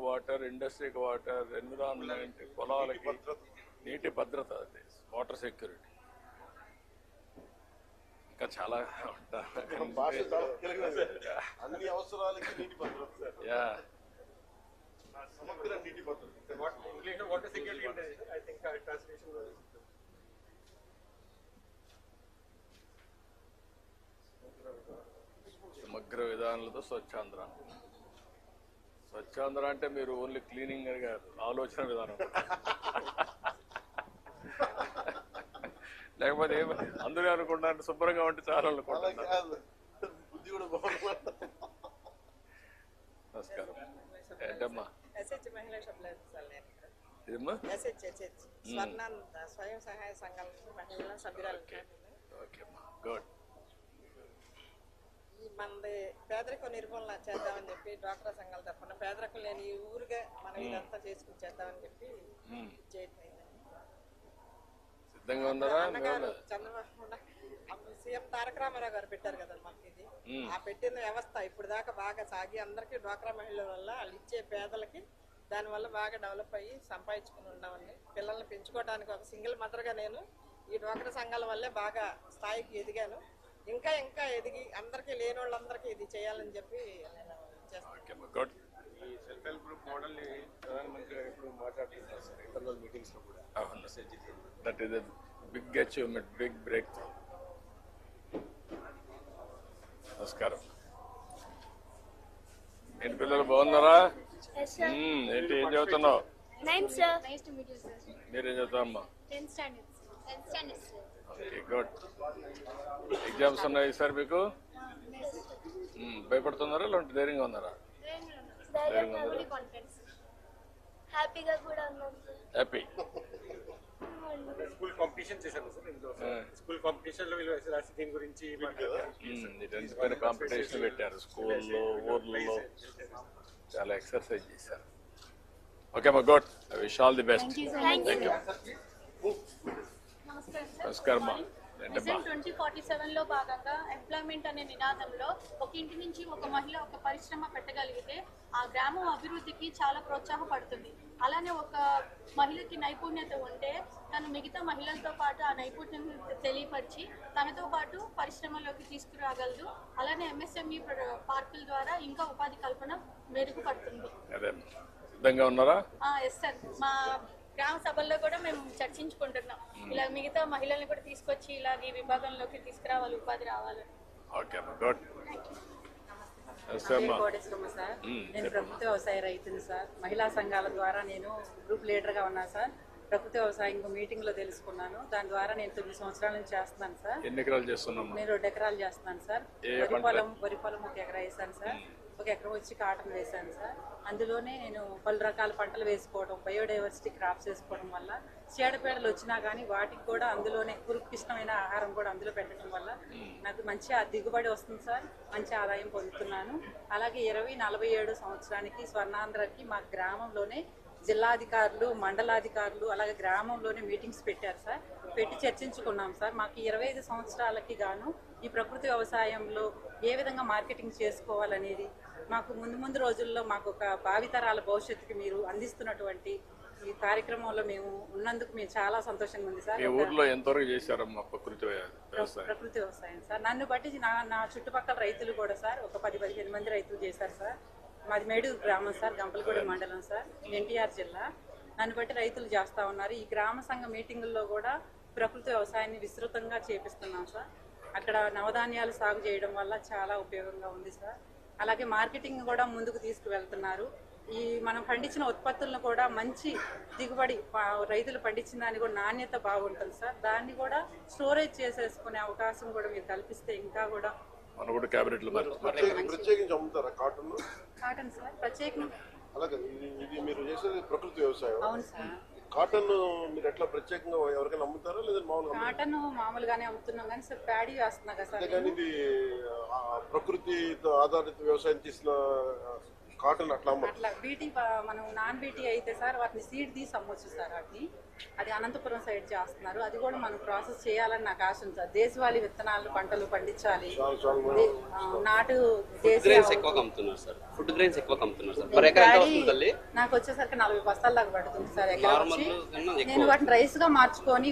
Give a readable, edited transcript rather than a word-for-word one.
Water, ఇండస్ట్రీకి water, environment, పొలాలకి నీటి భద్రత, వాటర్ సెక్యూరిటీ, ఇంకా చాలా అన్ని అవసరాలకి నీటి భద్రత. సమగ్ర నీటి భద్రత. వాటర్ సెక్యూరిటీ ఉంటుంది. ఐ థింక్ ట్రాన్స్లేషన్ సమగ్ర విధానాలతో స్వచ్ఛాంధ్ర. స్వచ్ఛాంధ్ర అంటే మీరు ఓన్లీ క్లీనింగ్ అని కాదు, ఆలోచన విధానం. లేకపోతే అందరూ అనుకుంటారు శుభ్రంగా ఉంటే చాలా అనుకుంటున్నారు. నమస్కారం. ఏంటమ్మా ఇదమ్మా? స్వయం సహాయ సంఘం మహిళా సభ్యురాలు. ఓకేమ్మా, గుడ్. మనది పేదరిక నిర్మూలన చేద్దామని చెప్పి డ్వాక్రా సంఘాల తరఫున పేదరికం లేని ఈ ఊరుగా మనం ఇదంతా చేసుకుని చేద్దామని చెప్పి సిద్ధంగా ఉన్నారా? చంద్రబాబు సీఎం తారక రామారావు గారు పెట్టారు కదా మనకి ఇది. ఆ పెట్టిన వ్యవస్థ ఇప్పుడు దాకా బాగా సాగి అందరికీ డ్వాక్రా మహిళల వల్ల వాళ్ళు ఇచ్చే పేదలకి దానివల్ల బాగా డెవలప్ అయ్యి సంపాదించుకుని ఉన్నామని పిల్లల్ని పెంచుకోవడానికి ఒక సింగిల్ మదర్గా నేను ఈ డ్వాక్రా సంఘాల వల్లే బాగా స్థాయికి ఎదిగాను. ఇంకా ఇంకా ఎదిగి అందరికీ లేని వాళ్ళందరికీ ఇది చేయాలని చెప్పి నేను చేస్తాను. ఈ సెల్ఫ్ హెల్ప్ గ్రూప్ మోడల్ ని ప్రధానమంత్రి గారు ఎప్పుడు మాట్లాడుతున్నారు సార్ ఇంటర్నల్ మీటింగ్స్ లో కూడా. That is big achievement, big breakthrough. నమస్కారం. ఏంటి పిల్లలు బాగున్నారా? ఏంటి ఏం చదువుతున్నావు? మీరేం చదువుతారమ్మా? Okay, good. ఎగ్జామ్స్ ఉన్నాయి సార్ మీకు? భయపడుతున్నారా లేదంటే ధైర్యంగా ఉన్నారా? హ్యాపీ. స్కూల్ కాంపిటీషన్ చేశారు సార్ ఇందులో. స్కూల్ కాంపిటీషన్ లో వీళ్ళు రాసి దీని గురించి కాంపిటీషన్ పెట్టారు స్కూల్లో, ఊర్లలో చాలా ఎక్సర్సైజ్ చేశారు. ఓకే మా good. I wish all the best. Thank you. నమస్కారం. 2047 లో భాగంగా ఎంప్లాయ్మెంట్ అనే నినాదంలో ఒక ఇంటి నుంచి ఒక మహిళ ఒక పరిశ్రమ పెట్టగలిగితే ఆ గ్రామం అభివృద్ధికి చాలా ప్రోత్సాహపడుతుంది. అలానే ఒక మహిళకి నైపుణ్యత ఉంటే తను మిగతా మహిళలతో పాటు ఆ నైపుణ్యం తెలియపరిచి తనతో పాటు పరిశ్రమలోకి తీసుకురాగలదు. అలానే ఎంఎస్ఎంఈ పార్కుల ద్వారా ఇంకా ఉపాధి కల్పన మెరుగుపడుతుంది. సిద్ధంగా ఉన్నారా? Yes sir. మా గ్రామ సభల్లో కూడా మేము చర్చించుకుంటున్నాం. ఇలా మిగతా మహిళల్ని కూడా తీసుకొచ్చి ఇలాగ ఈ విభాగంలోకి తీసుకురావాలి, ఉపాధి రావాలి. కోటేశ్వరమ్మ సార్. నేను ప్రభుత్వ వ్యవసాయ రైతుని సార్. మహిళా సంఘాల ద్వారా నేను గ్రూప్ లీడర్గా ఉన్నాను సార్. ప్రభుత్వ వ్యవసాయం మీటింగ్ లో తెలుసుకున్నాను. దాని ద్వారా నేను 9 సంవత్సరాల నుంచి చేస్తున్నాను సార్. ఎన్ని ఎకరాలు చేస్తున్నాను? నేను 2 ఎకరాలు చేస్తున్నాను సార్. వరి పొలం 1 ఎకరా వేసాను సార్. 1 ఎకరం వచ్చి కాటన్ వేసాను సార్. అందులోనే నేను పలు రకాల పంటలు వేసుకోవడం, బయోడైవర్సిటీ క్రాప్స్ వేసుకోవడం వల్ల చీడపీడలు వచ్చినా కానీ వాటికి కూడా అందులోనే పురుగుకి ఇష్టమైన ఆహారం కూడా అందులో పెట్టడం వల్ల నాకు మంచి దిగుబడి వస్తుంది సార్. మంచి ఆదాయం పొందుతున్నాను. అలాగే 2047 సంవత్సరానికి స్వర్ణాంధ్రకి మా గ్రామంలోనే జిల్లాధికారులు, మండలాధికారులు అలాగే గ్రామంలోనే మీటింగ్స్ పెట్టారు సార్. పెట్టి చర్చించుకున్నాం సార్. మాకు 25 సంవత్సరాలకి గాను ఈ ప్రకృతి వ్యవసాయంలో ఏ విధంగా మార్కెటింగ్ చేసుకోవాలనేది మాకు ముందు రోజుల్లో మాకు ఒక భావితరాల భవిష్యత్తుకి మీరు అందిస్తున్నటువంటి ఈ కార్యక్రమంలో మేము ఉన్నందుకు మేము చాలా సంతోషంగా ఉంది సార్. ఊర్లో ఎంతవరకు చేశారమ్మా ప్రకృతి వ్యవసాయం సార్? నన్ను బట్టి నా చుట్టుపక్కల రైతులు కూడా సార్ ఒక 10-15 మంది రైతులు చేశారు సార్. మాది మేడూరు గ్రామం సార్, గంపలగూడెం మండలం సార్, ఎన్టీఆర్ జిల్లా. నన్ను బట్టి రైతులు చేస్తూ ఉన్నారు. ఈ గ్రామ సంఘ మీటింగుల్లో కూడా ప్రకృతి వ్యవసాయాన్ని విస్తృతంగా చేపిస్తున్నాం సార్. అక్కడ నవధాన్యాలు సాగు చేయడం వల్ల చాలా ఉపయోగంగా ఉంది సార్. అలాగే మార్కెటింగ్ కూడా ముందుకు తీసుకువెళ్తున్నారు. ఈ మనం పండించిన ఉత్పత్తులను కూడా మంచి దిగుబడి, రైతులు పండించిన దాన్ని కూడా నాణ్యత బాగుంటుంది సార్. దాన్ని కూడా స్టోరేజ్ చేసేసుకునే అవకాశం కూడా మీరు కల్పిస్తే ఇంకా కూడా ప్రత్యేకించి అమ్ముతారా కాటన్? కాటన్ సార్ ప్రత్యేకంగా. అలాగే ఇది మీరు చేసేది ప్రకృతి వ్యవసాయం. అవును సార్. కాటన్ మీరు ఎట్లా ప్రత్యేకంగా ఎవరికైనా అమ్ముతారా లేదా మామూలుగా? కాటన్ మామూలుగానే అమ్ముతున్నాం కానీ సార్ ప్యాడీ వేస్తున్నా కదా సార్. కానీ ఇది ప్రకృతి ఆధారిత వ్యవసాయం చేసిన కాటన్ అట్లా అమ్మ అట్లా బీటీ మనం నాన్ బీటీ అయితే సార్ వాటిని సీడ్ తీసి అమ్మొచ్చు సార్ వాటిని. అది అనంతపురం సైడ్ చేస్తున్నారు. అది కూడా మనం ప్రాసెస్ చేయాలని నాకు ఆశ ఉంది సార్. దేశవాళీ విత్తనాలు పంటలు పండించాలి. నాటు గ్రెయిన్స్ ఎక్కువ అమ్ముతున్నారు సార్. ఫుడ్ గ్రెయిన్స్ ఎక్కువ అమ్ముతున్నారు సార్. పర్ ఎకర్ ఎంత వస్తుంది తల్లి? నాకు వచ్చేసరికి 40 బస్తాల దాకా పడుతుంది సార్ ఎకరం వచ్చి. నార్మల్ కన్నా ఎక్కువ. నేను వాటిని రైస్ గా మార్చుకొని